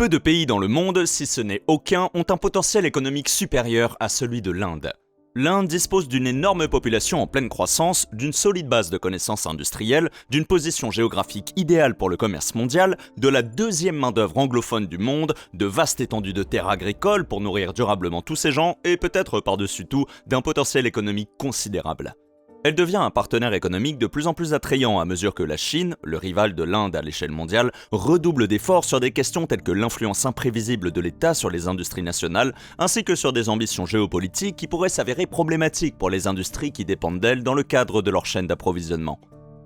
Peu de pays dans le monde, si ce n'est aucun, ont un potentiel économique supérieur à celui de l'Inde. L'Inde dispose d'une énorme population en pleine croissance, d'une solide base de connaissances industrielles, d'une position géographique idéale pour le commerce mondial, de la deuxième main-d'œuvre anglophone du monde, de vastes étendues de terres agricoles pour nourrir durablement tous ces gens, et peut-être par-dessus tout, d'un potentiel économique considérable. Elle devient un partenaire économique de plus en plus attrayant à mesure que la Chine, le rival de l'Inde à l'échelle mondiale, redouble d'efforts sur des questions telles que l'influence imprévisible de l'État sur les industries nationales, ainsi que sur des ambitions géopolitiques qui pourraient s'avérer problématiques pour les industries qui dépendent d'elles dans le cadre de leur chaîne d'approvisionnement.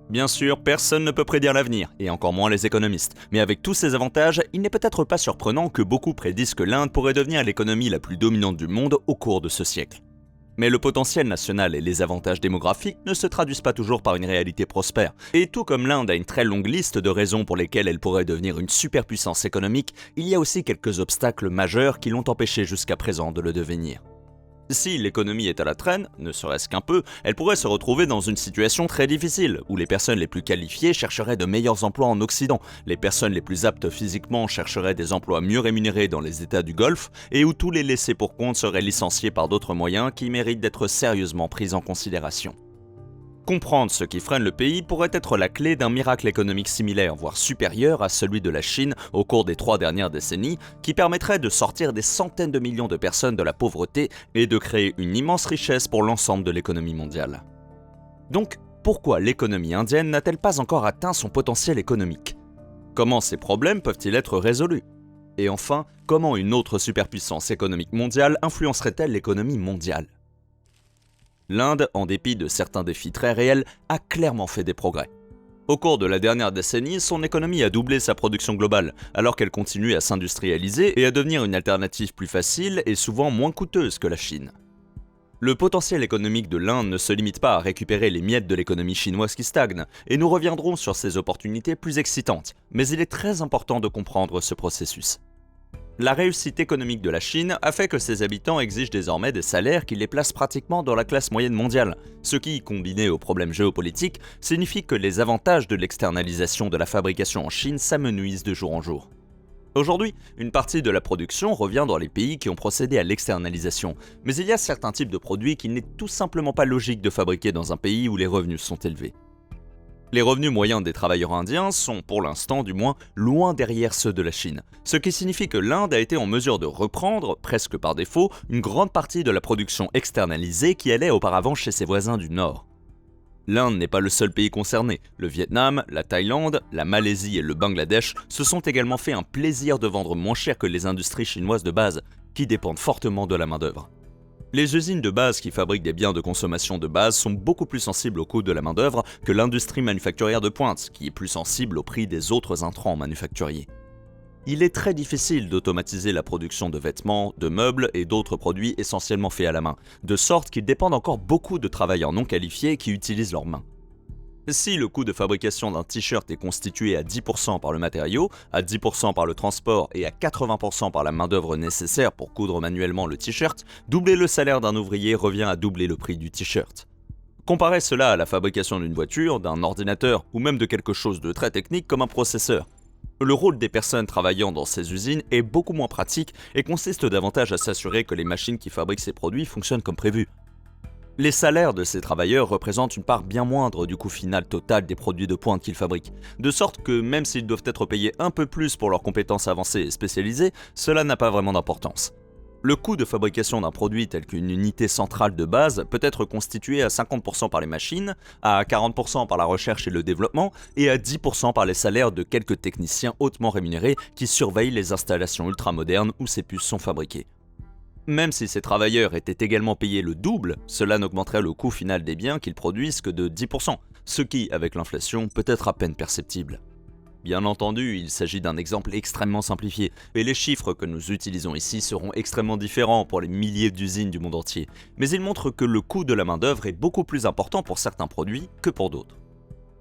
Bien sûr, personne ne peut prédire l'avenir, et encore moins les économistes, mais avec tous ces avantages, il n'est peut-être pas surprenant que beaucoup prédisent que l'Inde pourrait devenir l'économie la plus dominante du monde au cours de ce siècle. Mais le potentiel national et les avantages démographiques ne se traduisent pas toujours par une réalité prospère. Et tout comme l'Inde a une très longue liste de raisons pour lesquelles elle pourrait devenir une superpuissance économique, il y a aussi quelques obstacles majeurs qui l'ont empêché jusqu'à présent de le devenir. Si l'économie est à la traîne, ne serait-ce qu'un peu, elle pourrait se retrouver dans une situation très difficile, où les personnes les plus qualifiées chercheraient de meilleurs emplois en Occident, les personnes les plus aptes physiquement chercheraient des emplois mieux rémunérés dans les États du Golfe, et où tous les laissés pour compte seraient licenciés par d'autres moyens qui méritent d'être sérieusement pris en considération. Comprendre ce qui freine le pays pourrait être la clé d'un miracle économique similaire, voire supérieur à celui de la Chine au cours des 3 dernières décennies, qui permettrait de sortir des centaines de millions de personnes de la pauvreté et de créer une immense richesse pour l'ensemble de l'économie mondiale. Donc, pourquoi l'économie indienne n'a-t-elle pas encore atteint son potentiel économique ? Comment ces problèmes peuvent-ils être résolus ? Et enfin, comment une autre superpuissance économique mondiale influencerait-elle l'économie mondiale ? L'Inde, en dépit de certains défis très réels, a clairement fait des progrès. Au cours de la dernière décennie, son économie a doublé sa production globale, alors qu'elle continue à s'industrialiser et à devenir une alternative plus facile et souvent moins coûteuse que la Chine. Le potentiel économique de l'Inde ne se limite pas à récupérer les miettes de l'économie chinoise qui stagne, et nous reviendrons sur ces opportunités plus excitantes, mais il est très important de comprendre ce processus. La réussite économique de la Chine a fait que ses habitants exigent désormais des salaires qui les placent pratiquement dans la classe moyenne mondiale, ce qui, combiné aux problèmes géopolitiques, signifie que les avantages de l'externalisation de la fabrication en Chine s'amenuisent de jour en jour. Aujourd'hui, une partie de la production revient dans les pays qui ont procédé à l'externalisation, mais il y a certains types de produits qu'il n'est tout simplement pas logique de fabriquer dans un pays où les revenus sont élevés. Les revenus moyens des travailleurs indiens sont, pour l'instant du moins, loin derrière ceux de la Chine, ce qui signifie que l'Inde a été en mesure de reprendre, presque par défaut, une grande partie de la production externalisée qui allait auparavant chez ses voisins du Nord. L'Inde n'est pas le seul pays concerné, le Vietnam, la Thaïlande, la Malaisie et le Bangladesh se sont également fait un plaisir de vendre moins cher que les industries chinoises de base, qui dépendent fortement de la main-d'œuvre. Les usines de base qui fabriquent des biens de consommation de base sont beaucoup plus sensibles au coût de la main-d'œuvre que l'industrie manufacturière de pointe, qui est plus sensible au prix des autres intrants manufacturiers. Il est très difficile d'automatiser la production de vêtements, de meubles et d'autres produits essentiellement faits à la main, de sorte qu'ils dépendent encore beaucoup de travailleurs non qualifiés qui utilisent leurs mains. Si le coût de fabrication d'un t-shirt est constitué à 10% par le matériau, à 10% par le transport et à 80% par la main-d'œuvre nécessaire pour coudre manuellement le t-shirt, doubler le salaire d'un ouvrier revient à doubler le prix du t-shirt. Comparez cela à la fabrication d'une voiture, d'un ordinateur ou même de quelque chose de très technique comme un processeur. Le rôle des personnes travaillant dans ces usines est beaucoup moins pratique et consiste davantage à s'assurer que les machines qui fabriquent ces produits fonctionnent comme prévu. Les salaires de ces travailleurs représentent une part bien moindre du coût final total des produits de pointe qu'ils fabriquent, de sorte que même s'ils doivent être payés un peu plus pour leurs compétences avancées et spécialisées, cela n'a pas vraiment d'importance. Le coût de fabrication d'un produit tel qu'une unité centrale de base peut être constitué à 50% par les machines, à 40% par la recherche et le développement, et à 10% par les salaires de quelques techniciens hautement rémunérés qui surveillent les installations ultramodernes où ces puces sont fabriquées. Même si ces travailleurs étaient également payés le double, cela n'augmenterait le coût final des biens qu'ils produisent que de 10%, ce qui, avec l'inflation, peut être à peine perceptible. Bien entendu, il s'agit d'un exemple extrêmement simplifié, et les chiffres que nous utilisons ici seront extrêmement différents pour les milliers d'usines du monde entier, mais ils montrent que le coût de la main-d'œuvre est beaucoup plus important pour certains produits que pour d'autres.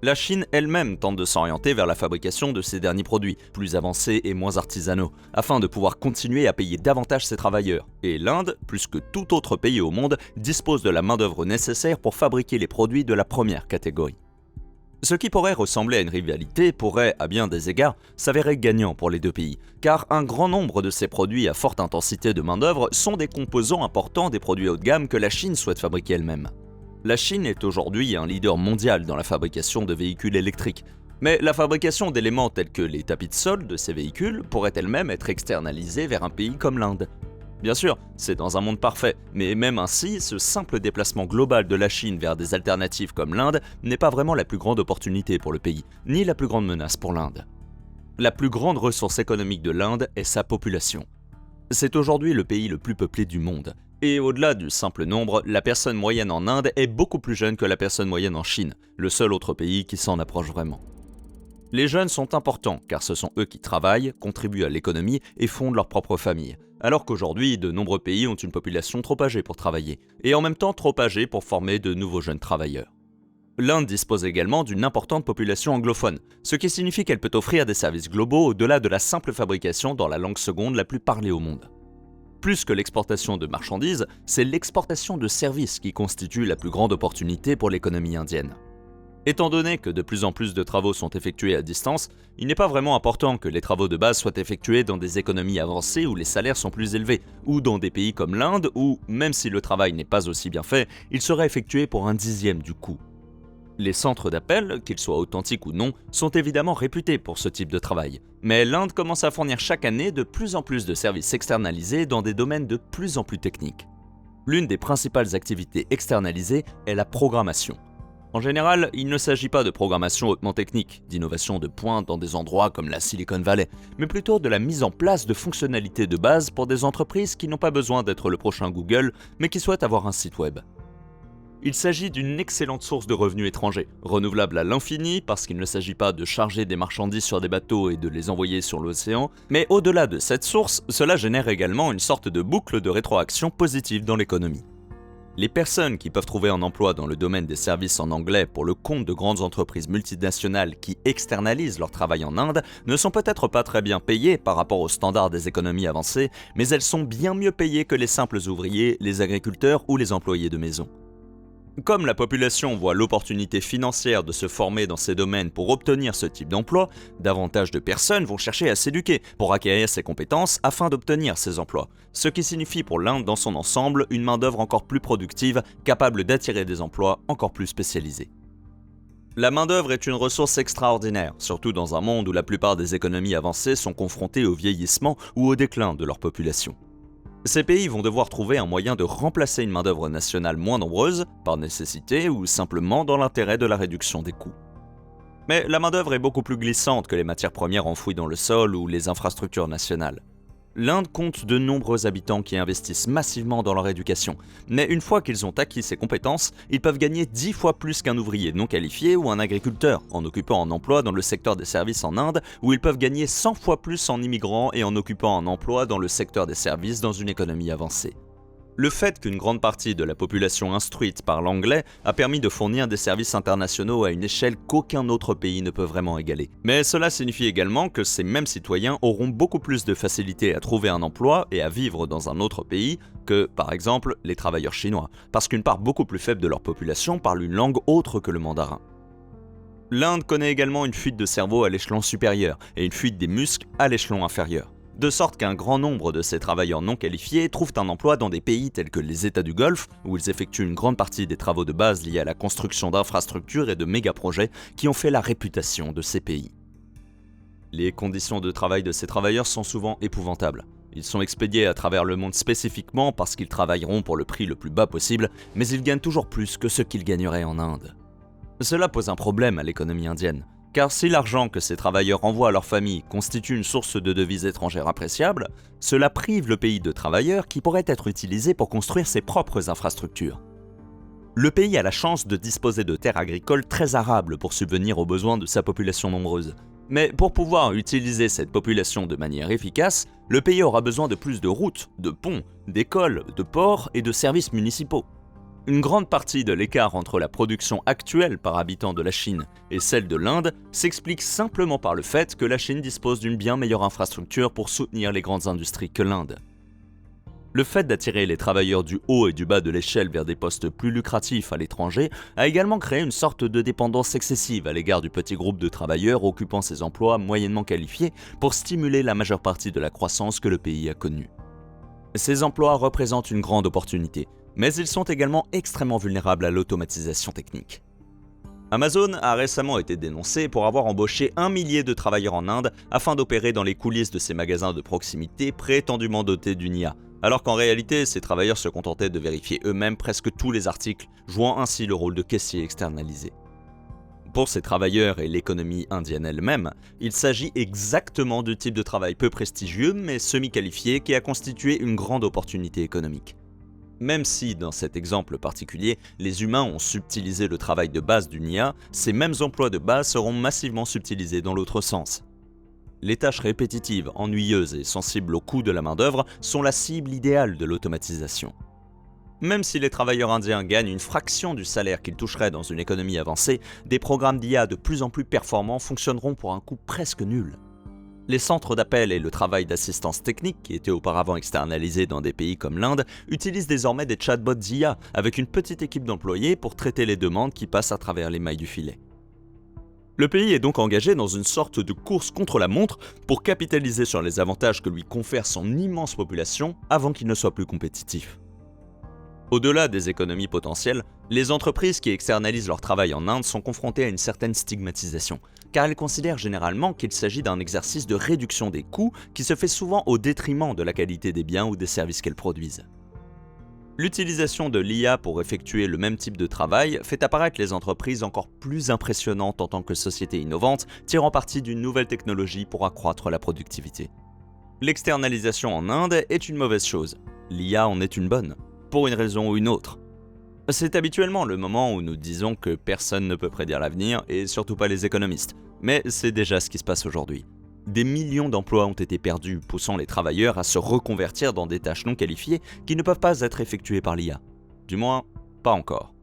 La Chine elle-même tente de s'orienter vers la fabrication de ces derniers produits, plus avancés et moins artisanaux, afin de pouvoir continuer à payer davantage ses travailleurs. Et l'Inde, plus que tout autre pays au monde, dispose de la main-d'œuvre nécessaire pour fabriquer les produits de la première catégorie. Ce qui pourrait ressembler à une rivalité pourrait, à bien des égards, s'avérer gagnant pour les deux pays, car un grand nombre de ces produits à forte intensité de main-d'œuvre sont des composants importants des produits haut de gamme que la Chine souhaite fabriquer elle-même. La Chine est aujourd'hui un leader mondial dans la fabrication de véhicules électriques, mais la fabrication d'éléments tels que les tapis de sol de ces véhicules pourrait elle-même être externalisée vers un pays comme l'Inde. Bien sûr, c'est dans un monde parfait, mais même ainsi, ce simple déplacement global de la Chine vers des alternatives comme l'Inde n'est pas vraiment la plus grande opportunité pour le pays, ni la plus grande menace pour l'Inde. La plus grande ressource économique de l'Inde est sa population. C'est aujourd'hui le pays le plus peuplé du monde, et au-delà du simple nombre, la personne moyenne en Inde est beaucoup plus jeune que la personne moyenne en Chine, le seul autre pays qui s'en approche vraiment. Les jeunes sont importants car ce sont eux qui travaillent, contribuent à l'économie et fondent leur propre famille. Alors qu'aujourd'hui, de nombreux pays ont une population trop âgée pour travailler, et en même temps trop âgée pour former de nouveaux jeunes travailleurs. L'Inde dispose également d'une importante population anglophone, ce qui signifie qu'elle peut offrir des services globaux au-delà de la simple fabrication dans la langue seconde la plus parlée au monde. Plus que l'exportation de marchandises, c'est l'exportation de services qui constitue la plus grande opportunité pour l'économie indienne. Étant donné que de plus en plus de travaux sont effectués à distance, il n'est pas vraiment important que les travaux de base soient effectués dans des économies avancées où les salaires sont plus élevés, ou dans des pays comme l'Inde où, même si le travail n'est pas aussi bien fait, il serait effectué pour un dixième du coût. Les centres d'appel, qu'ils soient authentiques ou non, sont évidemment réputés pour ce type de travail, mais l'Inde commence à fournir chaque année de plus en plus de services externalisés dans des domaines de plus en plus techniques. L'une des principales activités externalisées est la programmation. En général, il ne s'agit pas de programmation hautement technique, d'innovation de pointe dans des endroits comme la Silicon Valley, mais plutôt de la mise en place de fonctionnalités de base pour des entreprises qui n'ont pas besoin d'être le prochain Google, mais qui souhaitent avoir un site web. Il s'agit d'une excellente source de revenus étrangers, renouvelable à l'infini parce qu'il ne s'agit pas de charger des marchandises sur des bateaux et de les envoyer sur l'océan, mais au-delà de cette source, cela génère également une sorte de boucle de rétroaction positive dans l'économie. Les personnes qui peuvent trouver un emploi dans le domaine des services en anglais pour le compte de grandes entreprises multinationales qui externalisent leur travail en Inde ne sont peut-être pas très bien payées par rapport aux standards des économies avancées, mais elles sont bien mieux payées que les simples ouvriers, les agriculteurs ou les employés de maison. Comme la population voit l'opportunité financière de se former dans ces domaines pour obtenir ce type d'emploi, davantage de personnes vont chercher à s'éduquer pour acquérir ces compétences afin d'obtenir ces emplois, ce qui signifie pour l'Inde dans son ensemble une main-d'œuvre encore plus productive, capable d'attirer des emplois encore plus spécialisés. La main-d'œuvre est une ressource extraordinaire, surtout dans un monde où la plupart des économies avancées sont confrontées au vieillissement ou au déclin de leur population. Ces pays vont devoir trouver un moyen de remplacer une main-d'œuvre nationale moins nombreuse, par nécessité ou simplement dans l'intérêt de la réduction des coûts. Mais la main-d'œuvre est beaucoup plus glissante que les matières premières enfouies dans le sol ou les infrastructures nationales. L'Inde compte de nombreux habitants qui investissent massivement dans leur éducation, mais une fois qu'ils ont acquis ces compétences, ils peuvent gagner 10 fois plus qu'un ouvrier non qualifié ou un agriculteur en occupant un emploi dans le secteur des services en Inde, où ils peuvent gagner 100 fois plus en immigrant et en occupant un emploi dans le secteur des services dans une économie avancée. Le fait qu'une grande partie de la population instruite parle anglais a permis de fournir des services internationaux à une échelle qu'aucun autre pays ne peut vraiment égaler. Mais cela signifie également que ces mêmes citoyens auront beaucoup plus de facilité à trouver un emploi et à vivre dans un autre pays que, par exemple, les travailleurs chinois, parce qu'une part beaucoup plus faible de leur population parle une langue autre que le mandarin. L'Inde connaît également une fuite de cerveau à l'échelon supérieur et une fuite des muscles à l'échelon inférieur. De sorte qu'un grand nombre de ces travailleurs non qualifiés trouvent un emploi dans des pays tels que les États du Golfe, où ils effectuent une grande partie des travaux de base liés à la construction d'infrastructures et de méga-projets qui ont fait la réputation de ces pays. Les conditions de travail de ces travailleurs sont souvent épouvantables. Ils sont expédiés à travers le monde spécifiquement parce qu'ils travailleront pour le prix le plus bas possible, mais ils gagnent toujours plus que ce qu'ils gagneraient en Inde. Cela pose un problème à l'économie indienne. Car si l'argent que ces travailleurs envoient à leur famille constitue une source de devises étrangères appréciable, cela prive le pays de travailleurs qui pourraient être utilisés pour construire ses propres infrastructures. Le pays a la chance de disposer de terres agricoles très arables pour subvenir aux besoins de sa population nombreuse. Mais pour pouvoir utiliser cette population de manière efficace, le pays aura besoin de plus de routes, de ponts, d'écoles, de ports et de services municipaux. Une grande partie de l'écart entre la production actuelle par habitant de la Chine et celle de l'Inde s'explique simplement par le fait que la Chine dispose d'une bien meilleure infrastructure pour soutenir les grandes industries que l'Inde. Le fait d'attirer les travailleurs du haut et du bas de l'échelle vers des postes plus lucratifs à l'étranger a également créé une sorte de dépendance excessive à l'égard du petit groupe de travailleurs occupant ces emplois moyennement qualifiés pour stimuler la majeure partie de la croissance que le pays a connue. Ces emplois représentent une grande opportunité, mais ils sont également extrêmement vulnérables à l'automatisation technique. Amazon a récemment été dénoncé pour avoir embauché 1 millier de travailleurs en Inde afin d'opérer dans les coulisses de ses magasins de proximité prétendument dotés d'une IA, alors qu'en réalité, ces travailleurs se contentaient de vérifier eux-mêmes presque tous les articles, jouant ainsi le rôle de caissier externalisé. Pour ces travailleurs et l'économie indienne elle-même, il s'agit exactement du type de travail peu prestigieux mais semi-qualifié qui a constitué une grande opportunité économique. Même si, dans cet exemple particulier, les humains ont subtilisé le travail de base d'une IA, ces mêmes emplois de base seront massivement subtilisés dans l'autre sens. Les tâches répétitives, ennuyeuses et sensibles au coût de la main-d'œuvre sont la cible idéale de l'automatisation. Même si les travailleurs indiens gagnent une fraction du salaire qu'ils toucheraient dans une économie avancée, des programmes d'IA de plus en plus performants fonctionneront pour un coût presque nul. Les centres d'appel et le travail d'assistance technique, qui étaient auparavant externalisés dans des pays comme l'Inde, utilisent désormais des chatbots d'IA avec une petite équipe d'employés pour traiter les demandes qui passent à travers les mailles du filet. Le pays est donc engagé dans une sorte de course contre la montre pour capitaliser sur les avantages que lui confère son immense population avant qu'il ne soit plus compétitif. Au-delà des économies potentielles, les entreprises qui externalisent leur travail en Inde sont confrontées à une certaine stigmatisation, car elles considèrent généralement qu'il s'agit d'un exercice de réduction des coûts qui se fait souvent au détriment de la qualité des biens ou des services qu'elles produisent. L'utilisation de l'IA pour effectuer le même type de travail fait apparaître les entreprises encore plus impressionnantes en tant que sociétés innovantes, tirant parti d'une nouvelle technologie pour accroître la productivité. L'externalisation en Inde est une mauvaise chose, l'IA en est une bonne, pour une raison ou une autre. C'est habituellement le moment où nous disons que personne ne peut prédire l'avenir, et surtout pas les économistes, mais c'est déjà ce qui se passe aujourd'hui. Des millions d'emplois ont été perdus, poussant les travailleurs à se reconvertir dans des tâches non qualifiées qui ne peuvent pas être effectuées par l'IA. Du moins, pas encore.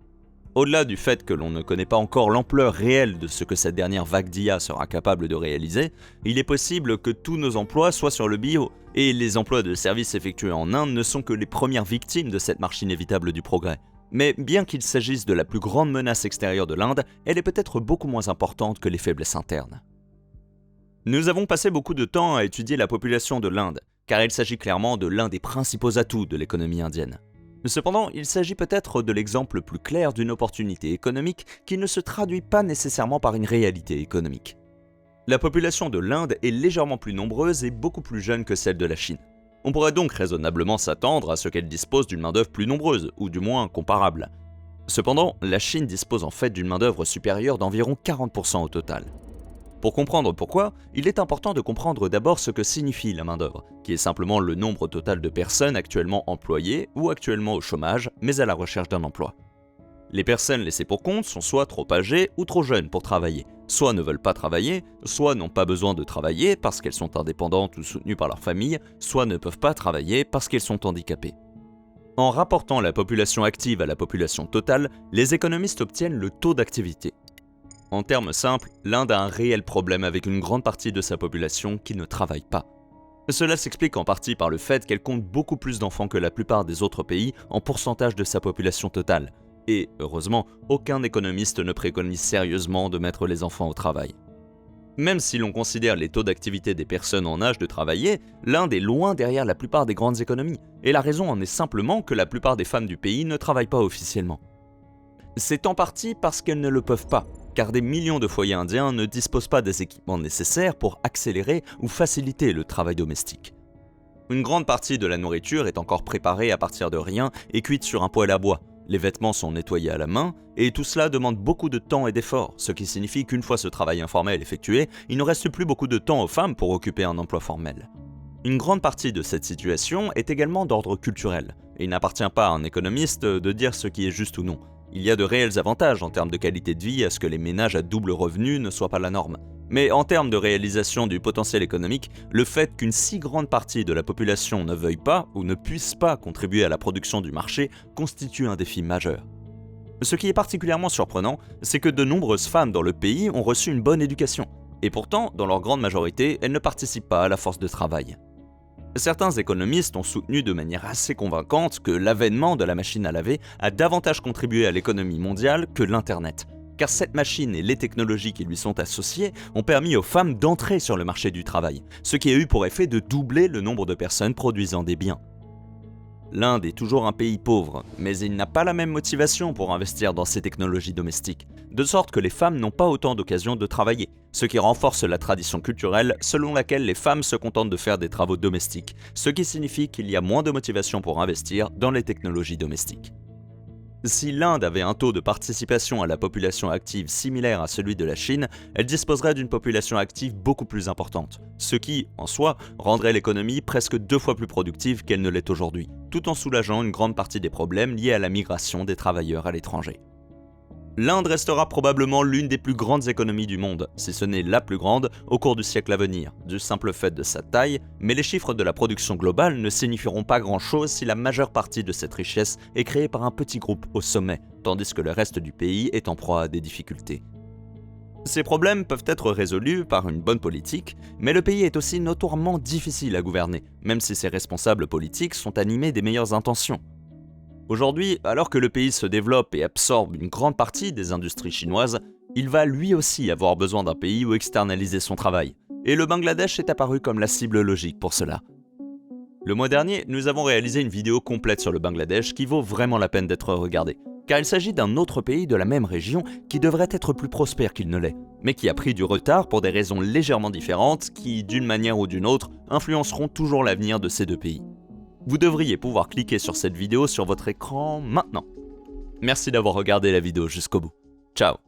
Au-delà du fait que l'on ne connaît pas encore l'ampleur réelle de ce que cette dernière vague d'IA sera capable de réaliser, il est possible que tous nos emplois soient sur le bio, et les emplois de services effectués en Inde ne sont que les premières victimes de cette marche inévitable du progrès. Mais bien qu'il s'agisse de la plus grande menace extérieure de l'Inde, elle est peut-être beaucoup moins importante que les faiblesses internes. Nous avons passé beaucoup de temps à étudier la population de l'Inde, car il s'agit clairement de l'un des principaux atouts de l'économie indienne. Cependant, il s'agit peut-être de l'exemple le plus clair d'une opportunité économique qui ne se traduit pas nécessairement par une réalité économique. La population de l'Inde est légèrement plus nombreuse et beaucoup plus jeune que celle de la Chine. On pourrait donc raisonnablement s'attendre à ce qu'elle dispose d'une main-d'œuvre plus nombreuse, ou du moins comparable. Cependant, la Chine dispose en fait d'une main-d'œuvre supérieure d'environ 40% au total. Pour comprendre pourquoi, il est important de comprendre d'abord ce que signifie la main-d'œuvre, qui est simplement le nombre total de personnes actuellement employées ou actuellement au chômage, mais à la recherche d'un emploi. Les personnes laissées pour compte sont soit trop âgées ou trop jeunes pour travailler, soit ne veulent pas travailler, soit n'ont pas besoin de travailler parce qu'elles sont indépendantes ou soutenues par leur famille, soit ne peuvent pas travailler parce qu'elles sont handicapées. En rapportant la population active à la population totale, les économistes obtiennent le taux d'activité. En termes simples, l'Inde a un réel problème avec une grande partie de sa population qui ne travaille pas. Cela s'explique en partie par le fait qu'elle compte beaucoup plus d'enfants que la plupart des autres pays en pourcentage de sa population totale. Et, heureusement, aucun économiste ne préconise sérieusement de mettre les enfants au travail. Même si l'on considère les taux d'activité des personnes en âge de travailler, l'Inde est loin derrière la plupart des grandes économies, et la raison en est simplement que la plupart des femmes du pays ne travaillent pas officiellement. C'est en partie parce qu'elles ne le peuvent pas, car des millions de foyers indiens ne disposent pas des équipements nécessaires pour accélérer ou faciliter le travail domestique. Une grande partie de la nourriture est encore préparée à partir de rien et cuite sur un poêle à bois. Les vêtements sont nettoyés à la main, et tout cela demande beaucoup de temps et d'efforts, ce qui signifie qu'une fois ce travail informel effectué, il ne reste plus beaucoup de temps aux femmes pour occuper un emploi formel. Une grande partie de cette situation est également d'ordre culturel, et il n'appartient pas à un économiste de dire ce qui est juste ou non. Il y a de réels avantages en termes de qualité de vie à ce que les ménages à double revenu ne soient pas la norme. Mais en termes de réalisation du potentiel économique, le fait qu'une si grande partie de la population ne veuille pas ou ne puisse pas contribuer à la production du marché constitue un défi majeur. Ce qui est particulièrement surprenant, c'est que de nombreuses femmes dans le pays ont reçu une bonne éducation, et pourtant, dans leur grande majorité, elles ne participent pas à la force de travail. Certains économistes ont soutenu de manière assez convaincante que l'avènement de la machine à laver a davantage contribué à l'économie mondiale que l'Internet. Car cette machine et les technologies qui lui sont associées ont permis aux femmes d'entrer sur le marché du travail, ce qui a eu pour effet de doubler le nombre de personnes produisant des biens. L'Inde est toujours un pays pauvre, mais il n'a pas la même motivation pour investir dans ces technologies domestiques, de sorte que les femmes n'ont pas autant d'occasions de travailler, ce qui renforce la tradition culturelle selon laquelle les femmes se contentent de faire des travaux domestiques, ce qui signifie qu'il y a moins de motivation pour investir dans les technologies domestiques. Si l'Inde avait un taux de participation à la population active similaire à celui de la Chine, elle disposerait d'une population active beaucoup plus importante, ce qui, en soi, rendrait l'économie presque 2 fois plus productive qu'elle ne l'est aujourd'hui, tout en soulageant une grande partie des problèmes liés à la migration des travailleurs à l'étranger. L'Inde restera probablement l'une des plus grandes économies du monde, si ce n'est la plus grande, au cours du siècle à venir, du simple fait de sa taille, mais les chiffres de la production globale ne signifieront pas grand-chose si la majeure partie de cette richesse est créée par un petit groupe au sommet, tandis que le reste du pays est en proie à des difficultés. Ces problèmes peuvent être résolus par une bonne politique, mais le pays est aussi notoirement difficile à gouverner, même si ses responsables politiques sont animés des meilleures intentions. Aujourd'hui, alors que le pays se développe et absorbe une grande partie des industries chinoises, il va lui aussi avoir besoin d'un pays où externaliser son travail. Et le Bangladesh est apparu comme la cible logique pour cela. Le mois dernier, nous avons réalisé une vidéo complète sur le Bangladesh qui vaut vraiment la peine d'être regardée, car il s'agit d'un autre pays de la même région qui devrait être plus prospère qu'il ne l'est, mais qui a pris du retard pour des raisons légèrement différentes qui, d'une manière ou d'une autre, influenceront toujours l'avenir de ces deux pays. Vous devriez pouvoir cliquer sur cette vidéo sur votre écran maintenant. Merci d'avoir regardé la vidéo jusqu'au bout. Ciao.